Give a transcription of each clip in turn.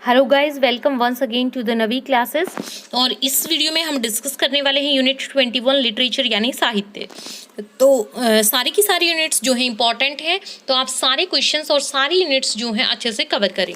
Hello guys, welcome once again to the Navi classes. और इस video में हम डिस्कस करने वाले हैं यूनिट 21 लिटरेचर यानी साहित्य। तो सारी की सारी यूनिट्स जो हैं इंपॉर्टेंट हैं, तो आप सारे क्वेश्चंस और सारी यूनिट्स जो हैं अच्छे से कवर करें।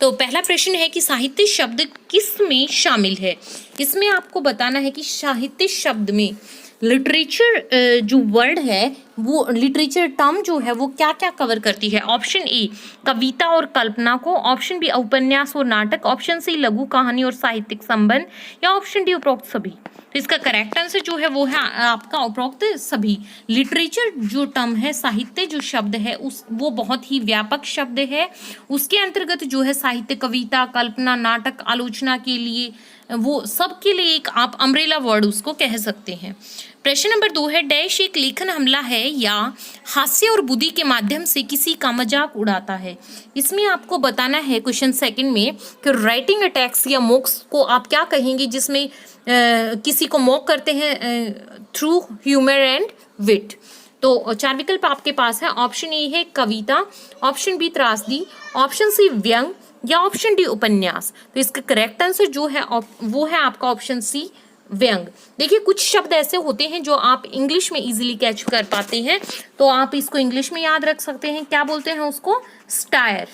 तो पहला प्रश्न है कि साहित्य शब्द किस में शामिल है। इसमें आपको बताना है कि साहित्य शब्द में लिटरेचर जो वर्ड है वो लिटरेचर टर्म जो है वो क्या क्या कवर करती है। ऑप्शन ए कविता और कल्पना को, ऑप्शन बी उपन्यास और नाटक, ऑप्शन सी लघु कहानी और साहित्यिक संबंध, या ऑप्शन डी उपरोक्त सभी। तो इसका करेक्ट आंसर जो है वो है आपका उपरोक्त सभी। लिटरेचर जो टर्म है, साहित्य जो शब्द है उस वो बहुत ही व्यापक शब्द है। उसके अंतर्गत जो है साहित्य, कविता, कल्पना, नाटक, आलोचना के लिए वो सब के लिए एक आप अम्ब्रेला वर्ड उसको कह सकते हैं। प्रश्न नंबर 2 है डैश एक लेखन हमला है या हास्य और बुद्धि के माध्यम से किसी का मजाक उड़ाता है। इसमें आपको बताना है क्वेश्चन सेकंड में कि राइटिंग अटैक्स या मोक्स को आप क्या कहेंगे, जिसमें किसी को मोक करते हैं थ्रू ह्यूमर एंड विट। तो 4 विकल्प आपके पास है। ऑप्शन ए है कविता, ऑप्शन बी त्रासदी, ऑप्शन सी व्यंग, या ऑप्शन डी उपन्यास। तो इसका करेक्ट आंसर जो है वो है आपका ऑप्शन सी व्यंग। देखिए कुछ शब्द ऐसे होते हैं जो आप इंग्लिश में इजीली कैच कर पाते हैं, तो आप इसको इंग्लिश में याद रख सकते हैं। क्या बोलते हैं उसको? स्टायर।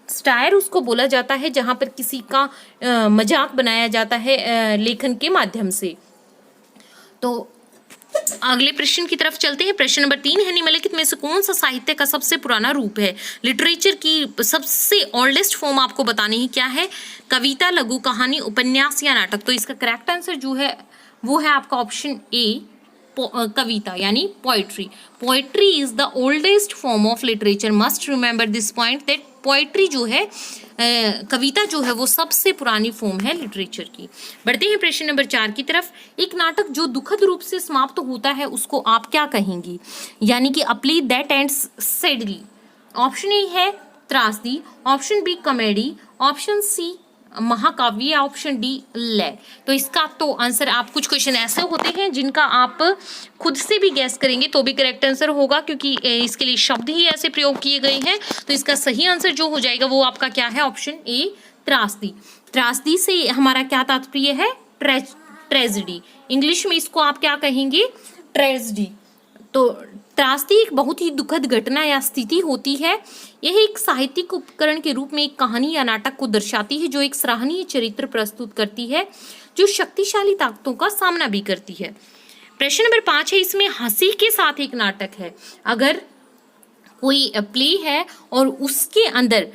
स्टायर उसको बोला जाता है जहां पर किसी का मजाक बनाया जाता है लेखन के माध्यम से। तो अगले प्रश्न की तरफ चलते हैं। प्रश्न नंबर 3 है निम्नलिखित में से कौन सा साहित्य का सबसे पुराना रूप है। लिटरेचर की सबसे ओल्डेस्ट फॉर्म आपको बतानी है क्या है। कविता, लघु कहानी, उपन्यास या नाटक। तो इसका करेक्ट आंसर जो है वो है आपका ऑप्शन ए कविता यानी poetry. Poetry is the oldest form of literature. Must remember this point that poetry जो है कविता जो है वो सबसे पुरानी फॉर्म है लिटरेचर की। बढ़ते हैं प्रश्न नंबर 4 की तरफ। एक नाटक जो दुखद रूप से समाप्त होता है उसको आप क्या कहेंगी, यानी कि a play that ends sadly. Option A है त्रासदी, option B comedy, option C महाकाव्य, ऑप्शन डी लय। तो इसका तो आंसर आप कुछ क्वेश्चन ऐसे होते हैं जिनका आप खुद से भी गैस करेंगे तो भी करेक्ट आंसर होगा, क्योंकि इसके लिए शब्द ही ऐसे प्रयोग किए गए हैं। तो इसका सही आंसर जो हो जाएगा वो आपका क्या है? ऑप्शन ए त्रासदी। त्रासदी से हमारा क्या तात्पर्य है? ट्रेजेडी। इंग्लिश में इसको आप क्या कहेंगे? ट्रेजेडी। तो त्रासदी एक बहुत ही दुखद घटना या स्थिति होती है। यह एक साहित्यिक उपकरण के रूप में एक कहानी या नाटक को दर्शाती है जो एक सराहनीय चरित्र प्रस्तुत करती है जो शक्तिशाली ताकतों का सामना भी करती है। प्रश्न नंबर 5 है इसमें हंसी के साथ एक नाटक है। अगर कोई प्ले है और उसके अंदर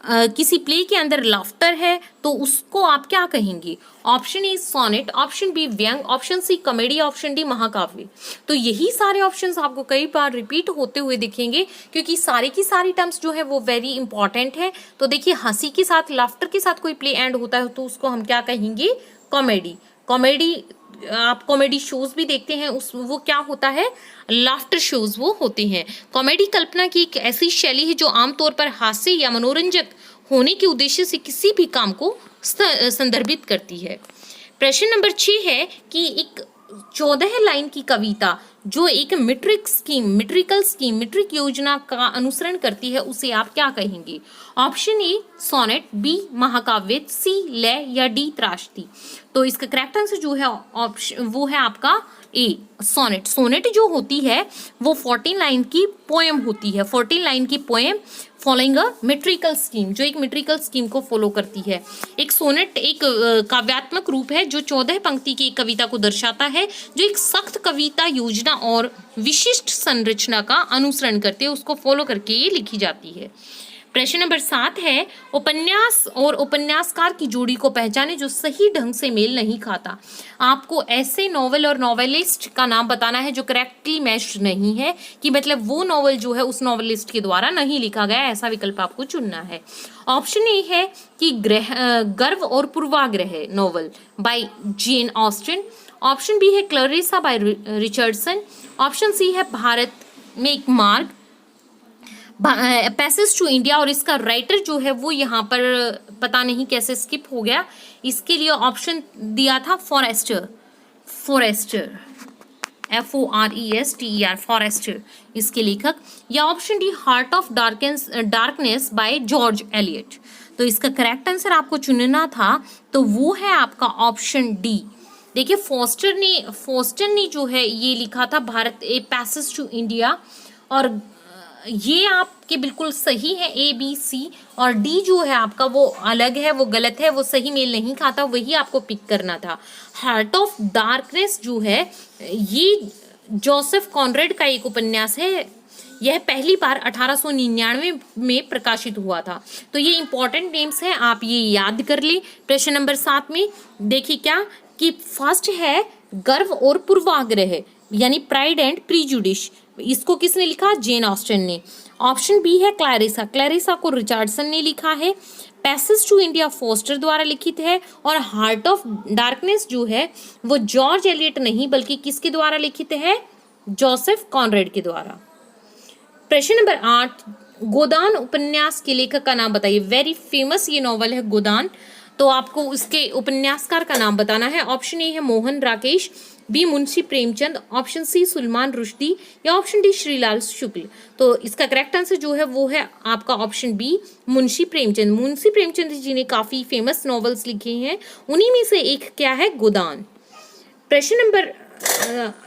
किसी प्ले के अंदर लाफ्टर है तो उसको आप क्या कहेंगे? Option A sonnet, option B व्यंग, option C comedy, option D महाकाव्य। तो यही सारे ऑप्शंस आपको कई बार रिपीट होते हुए दिखेंगे, क्योंकि सारी की सारी टर्म्स जो है वो वेरी इंपॉर्टेंट है। तो देखिए हंसी के साथ, लाफ्टर के साथ कोई प्ले एंड होता है तो उसको हम क्या कहेंगे? कॉमेडी। कॉमेडी आप कॉमेडी शोज भी देखते हैं, उस वो क्या होता है? लाफ्टर शोज वो होते हैं। कॉमेडी कल्पना की एक ऐसी शैली है जो आमतौर पर हास्य या मनोरंजक होने के उद्देश्य से किसी भी काम को संदर्भित करती है। प्रश्न नंबर 6 है कि एक 14 लाइन की कविता जो एक मीट्रिक योजना का अनुसरण करती है उसे आप क्या कहेंगे? ऑप्शन ए सोनेट, बी महाकाव्य, सी लय, या डी त्रासदी। तो इसका करेक्ट आंसर जो है ऑप्शन वो है आपका ए सोनेट। सोनेट जो होती है वो 14 लाइन की पोएम होती है। 14 लाइन की poem following a metrical scheme, जो एक मेट्रिकल स्कीम को फॉलो करती है। एक सोनेट एक काव्यात्मक रूप है जो 14 पंक्ति की एक कविता को दर्शाता है जो एक सख्त कविता योजना और विशिष्ट संरचना का अनुसरण करते हैं, उसको फॉलो करके ये लिखी जाती है। प्रश्न नंबर 7 है उपन्यास और उपन्यासकार की जोड़ी को पहचाने जो सही ढंग से मेल नहीं खाता। आपको ऐसे नॉवल और नॉवेलिस्ट का नाम बताना है जो करेक्टली मैच्ड नहीं है, कि मतलब वो नॉवल जो है उस नॉवेलिस्ट के द्वारा नहीं लिखा गया, ऐसा विकल्प आपको चुनना है। ऑप्शन ए है कि गर्व और पूर्वाग्रह novel by Jane Austen, option B है Clarissa by Richardson, option C है भारत में एक मार्ग, पैसेज टू इंडिया, और इसका राइटर जो है वो यहाँ पर पता नहीं कैसे स्किप हो गया। इसके लिए ऑप्शन दिया था फॉरेस्टर FORESTER, फॉरेस्ट, इसके लेखक। या option D heart of darkness by George Eliot. तो इसका करेक्ट आंसर आपको चुनना था, तो वो है आपका ऑप्शन डी। देखिए फोस्टर ने जो है ये लिखा था Bharat a passage to India, और ये आपके बिल्कुल सही है, ए बी सी, और डी जो है आपका वो अलग है, वो गलत है, वो सही मेल नहीं खाता, वही आपको पिक करना था। हार्ट ऑफ डार्कनेस जो है ये जोसेफ कॉनरेड का एक उपन्यास है। यह पहली बार 1899 में प्रकाशित हुआ था। तो ये इंपॉर्टेंट नेम्स हैं, आप ये याद कर लें। प्रश्न नंबर 7 में देखिए क्या कि फर्स्ट है गर्व और पूर्वाग्रह, यानी प्राइड एंड प्रीजुडिस। इसको किसने लिखा? जेन ऑस्टन ने। ऑप्शन बी है क्लैरिसा को रिचर्डसन ने लिखा है। पैसेज टू इंडिया फोस्टर द्वारा लिखित है। और हार्ट ऑफ डार्कनेस जो है वो जॉर्ज एलियट नहीं बल्कि किसके द्वारा लिखित है? जोसेफ कॉनरेड के द्वारा। प्रश्न नंबर 8, गोदान उपन्यास के लेखक का नाम बताइए। वेरी फेमस ये नॉवल है गोदान, तो आपको उसके उपन्यासकार का नाम बताना है। ऑप्शन ए है Mohan Rakesh, B Munshi Premchand, option C Suleman Rushdie, या ऑप्शन डी श्रीलाल शुक्ल। तो इसका करेक्ट आंसर जो है वो है आपका ऑप्शन बी मुंशी प्रेमचंद। मुंशी प्रेमचंद जी ने काफी फेमस नॉवेल्स लिखे हैं, उन्हीं में से एक क्या है? गोदान। प्रश्न नंबर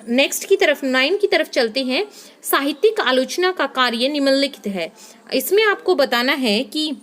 नेक्स्ट की तरफ 9 की तरफ चलते हैं। साहित्यिक आलोचना का कार्य निम्नलिखित है। इसमें आपको बताना है कि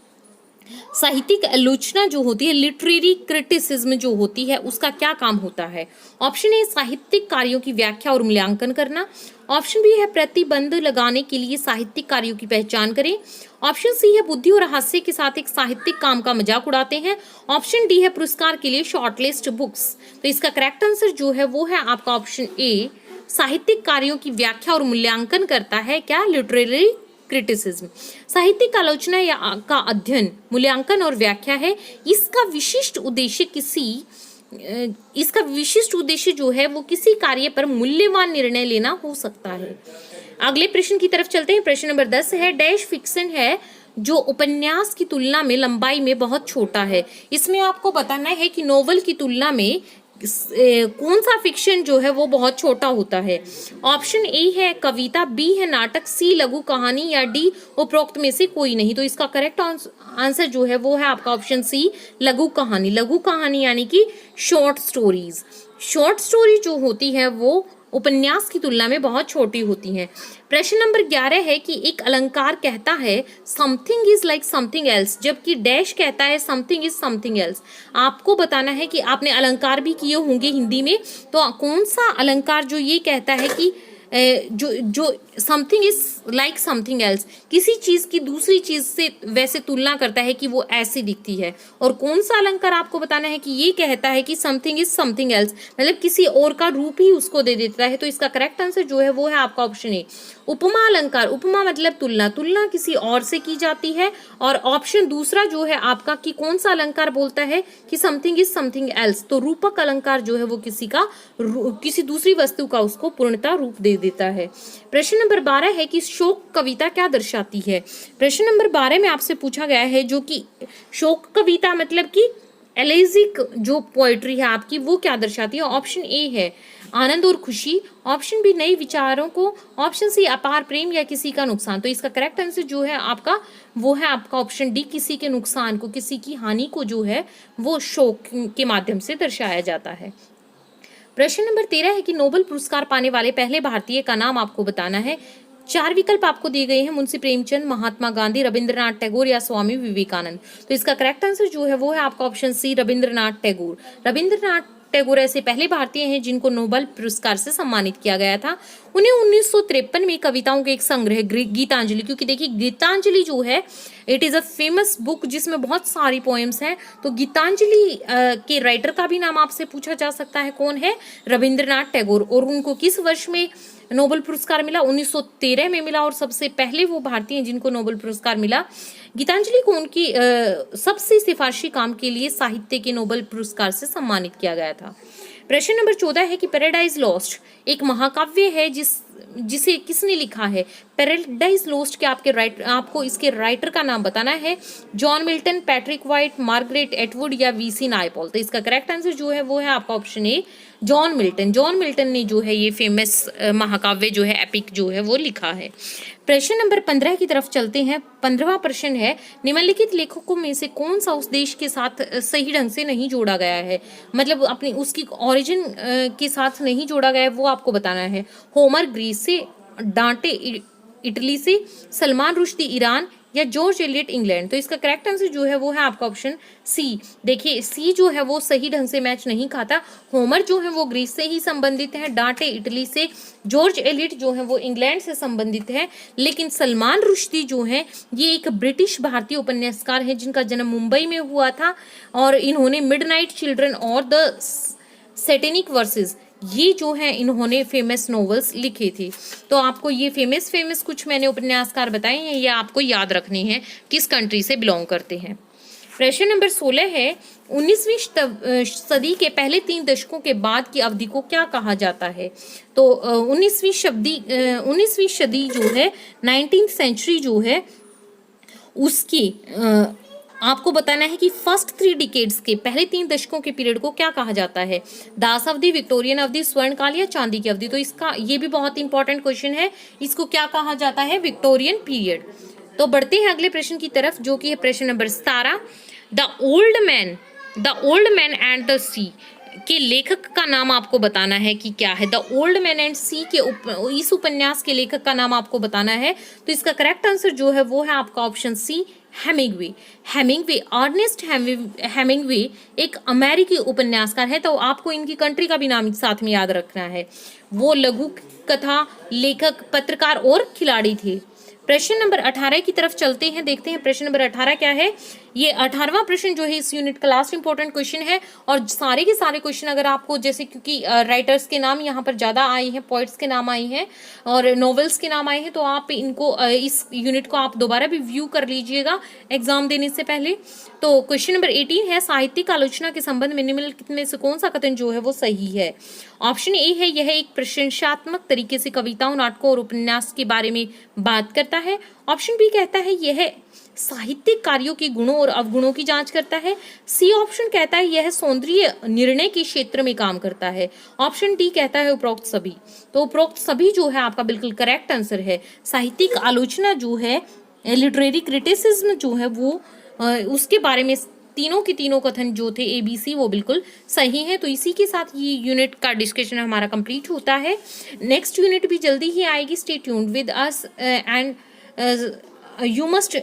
साहित्यिक आलोचना जो होती है, लिटरेरी क्रिटिसिज्म जो होती है, उसका क्या काम होता है? ऑप्शन ए साहित्यिक कार्यों की व्याख्या और मूल्यांकन करना। ऑप्शन बी है प्रतिबंध लगाने के लिए साहित्यिक कार्यों की पहचान करें। ऑप्शन सी है बुद्धि और हास्य के साथ एक साहित्यिक काम का मजाक उड़ाते हैं। ऑप्शन डी है पुरस्कार के लिए शॉर्टलिस्ट बुक्स। तो इसका करेक्ट आंसर जो है वो है आपका ऑप्शन ए, साहित्यिक कार्यों की व्याख्या और मूल्यांकन करता है क्या? Literary criticism. साहित्यिक आलोचना या का अध्ययन, मूल्यांकन और व्याख्या है। इसका विशिष्ट उद्देश्य जो है वो किसी कार्य पर मूल्यवान निर्णय लेना हो सकता है। अगले प्रश्न की तरफ चलते हैं। प्रश्न नंबर 10 है डैश फिक्शन है जो उपन्यास की तुलना में लंबाई में बहुत छोटा है। इसमें आपको बताना है कि नोवेल की तुलना में कौन सा फिक्शन जो है वो बहुत छोटा होता है। ऑप्शन ए है कविता, बी है नाटक, सी लघु कहानी, या डी उपरोक्त में से कोई नहीं। तो इसका करेक्ट आंसर जो है वो है आपका ऑप्शन सी, लघु कहानी। लघु कहानी यानी कि शॉर्ट स्टोरीज। शॉर्ट स्टोरी जो होती है वो उपन्यास की तुलना में बहुत छोटी होती हैं। प्रश्न नंबर 11 है कि एक अलंकार कहता है something is like something else, जबकि डैश कहता है समथिंग इज समथिंग एल्स। आपको बताना है कि आपने अलंकार भी किए होंगे हिंदी में, तो कौन सा अलंकार जो ये कहता है कि जो something is like something else, किसी चीज की दूसरी चीज से वैसे तुलना करता है कि वो ऐसी दिखती है। और कौन सा अलंकार आपको बताना है कि ये कहता है कि समथिंग इज समथिंग एल्स, मतलब किसी और का रूप ही उसको दे देता है। तो इसका करेक्ट आंसर जो है वो है आपका ऑप्शन ए, उपमा अलंकार। उपमा मतलब तुलना, तुलना किसी और से की जाती है। और ऑप्शन दूसरा जो है आपका कि कौन सा अलंकार बोलता है कि समथिंग इज समथिंग एल्स, तो रूपक अलंकार जो है वो किसी दूसरी वस्तु का उसको पूर्णता रूप दे देता है। प्रश्न नंबर 12 है कि शोक कविता क्या दर्शाती है। प्रश्न नंबर 12 में आपसे पूछा गया है जो कि शोक कविता मतलब कि एलेजिक जो पोएट्री है आपकी वो क्या दर्शाती है। ऑप्शन ए है आनंद और खुशी, ऑप्शन बी नए विचारों को, ऑप्शन सी अपार प्रेम या किसी का नुकसान। तो इसका करेक्ट आंसर जो है आपका वो है आपका ऑप्शन डी, किसी के नुकसान को, किसी की हानि को जो है वो शोक के माध्यम से दर्शाया जाता है। प्रश्न नंबर 13 है कि नोबेल पुरस्कार पाने वाले पहले भारतीय का नाम आपको बताना है। 4 विकल्प आपको दिए गए हैं, मुंशी प्रेमचंद, महात्मा गांधी, रविंद्रनाथ टैगोर या स्वामी विवेकानंद। तो इसका करेक्ट आंसर जो है वो है आपका ऑप्शन सी, रविंद्रनाथ टैगोर। रविंद्रनाथ टैगोर ऐसे पहले भारतीय हैं जिनको नोबेल पुरस्कार से सम्मानित किया गया था। उन्हें 1953 में कविताओं के एक संग्रह गीतांजलि, क्योंकि देखिए गीतांजलि जो है it is a famous book जिसमें बहुत सारी पोएम्स हैं, तो गीतांजलि के राइटर का भी नाम आपसे पूछा जा सकता है, कौन है? रविंद्रनाथ टैगोर। और उनको किस वर्ष में नोबेल पुरस्कार मिला? 1913 में मिला, और सबसे पहले वो भारतीय हैं जिनको नोबेल पुरस्कार मिला। गीतांजलि को उनकी सबसे सिफारिशी काम के लिए साहित्य के नोबेल पुरस्कार से सम्मानित किया गया था। प्रश्न नंबर 14 है कि पैराडाइज लॉस्ट एक महाकाव्य है जिसे किसने लिखा है? पैराडाइज लोस्ट के आपको इसके राइटर का नाम बताना है। John Milton, Patrick white, Margaret Atwood या वीसी नायपॉल। तो इसका करेक्ट आंसर जो है वो है आपका option A, John Milton. John Milton ने जो है ये फेमस महाकाव्य जो है, एपिक जो है वो लिखा है। प्रश्न नंबर 15 की तरफ चलते हैं। 15वां प्रश्न है, निम्नलिखित लेखकों में से कौन सा उस देश के साथ सही ढंग से नहीं जोड़ा गया है, मतलब अपनी उसकी ओरिजिन के साथ नहीं जोड़ा गया है, वो आपको बताना है। होमर ग्रीस से, डांटे इटली से, सलमान रुश्दी ईरान या जॉर्ज एलियट इंग्लैंड। तो इसका करेक्ट आंसर जो है वो है आपका ऑप्शन सी। देखिए सी जो है वो सही ढंग से मैच नहीं खाता। होमर जो है वो ग्रीस से ही संबंधित है, डांटे इटली से, जॉर्ज एलियट जो है वो इंग्लैंड से संबंधित है, लेकिन सलमान रुश्दी जो है ये एक ब्रिटिश भारतीय उपन्यासकार है जिनका जन्म मुंबई में हुआ था और इन्होंने मिडनाइट चिल्ड्रन और द सैटेनिक वर्सेस ये जो है इन्होंने फेमस नॉवेल्स लिखे थे। तो आपको ये फेमस कुछ मैंने उपन्यासकार बताए हैं, ये आपको याद रखने हैं किस कंट्री से बिलोंग करते हैं। प्रश्न नंबर 16 है, 19वीं सदी के पहले 3 दशकों के बाद की अवधि को क्या कहा जाता है? तो 19वीं सदी जो है, 19th सेंचुरी जो है उसकी आपको बताना है कि फर्स्ट 3 डिकेड्स के पहले 3 दशकों के पीरियड को क्या कहा जाता है? दास अवधि, विक्टोरियन अवधि, स्वर्णकाल या चांदी की अवधि। तो इसका ये भी बहुत इंपॉर्टेंट क्वेश्चन है, इसको क्या कहा जाता है? Victorian period. तो बढ़ते हैं अगले प्रश्न की तरफ जो कि है प्रश्न number 17। The old man and the sea के लेखक का नाम आपको बताना है कि क्या है। द ओल्ड मैन एंड सी के इस उपन्यास के लेखक का नाम आपको बताना है। तो इसका करेक्ट आंसर जो है वो है आपका option C, Hemingway. Ernest Hemingway एक अमेरिकी उपन्यासकार है, तो आपको इनकी कंट्री का भी नाम साथ में याद रखना है। वो लघु कथा लेखक, पत्रकार और खिलाड़ी थे। प्रश्न नंबर 18 की तरफ चलते हैं, देखते हैं प्रश्न नंबर 18 क्या है। ये 18वां प्रश्न जो है इस यूनिट का लास्ट इंपॉर्टेंट क्वेश्चन है और सारे के सारे क्वेश्चन अगर आपको जैसे क्योंकि राइटर्स के नाम यहाँ पर ज़्यादा आए हैं, पोइट्स के नाम आए हैं और नॉवेल्स के नाम आए हैं, तो आप इनको इस यूनिट को आप दोबारा भी व्यू कर लीजिएगा एग्जाम देने से पहले। तो क्वेश्चन नंबर 18 है, साहित्यिक आलोचना के संबंध में निम्नलिखित में से कौन सा कथन जो है वो सही है? ऑप्शन ए है, यह एक प्रशंसात्मक तरीके से कविताओं, नाटकों और उपन्यास के बारे में बात करता है। ऑप्शन बी कहता है यह साहित्यिक कार्यों के गुणों और अवगुणों की जांच करता है। सी ऑप्शन कहता है यह सौंदर्य निर्णय के क्षेत्र में काम करता है। ऑप्शन डी कहता है उपरोक्त सभी। तो उपरोक्त सभी जो है आपका बिल्कुल करेक्ट आंसर है। साहित्यिक आलोचना जो है, लिटरेरी क्रिटिसिज्म जो है वो उसके बारे में तीनों के तीनों कथन जो थे ABC वो बिल्कुल सही है। तो इसी के साथ ये यूनिट का डिस्कशन हमारा कंप्लीट होता है। नेक्स्ट यूनिट भी जल्दी ही आएगी। Stay tuned with us and you must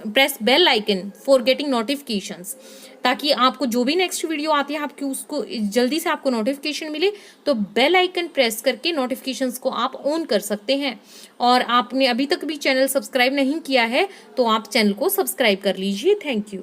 press bell icon for getting notifications, ताकि आपको जो भी नेक्स्ट वीडियो आती है आपकी उसको जल्दी से आपको नोटिफिकेशन मिले। तो बेल आइकन प्रेस करके नोटिफिकेशंस को आप ऑन कर सकते हैं। और आपने अभी तक भी चैनल सब्सक्राइब नहीं किया है तो आप चैनल को सब्सक्राइब कर लीजिए। Thank you.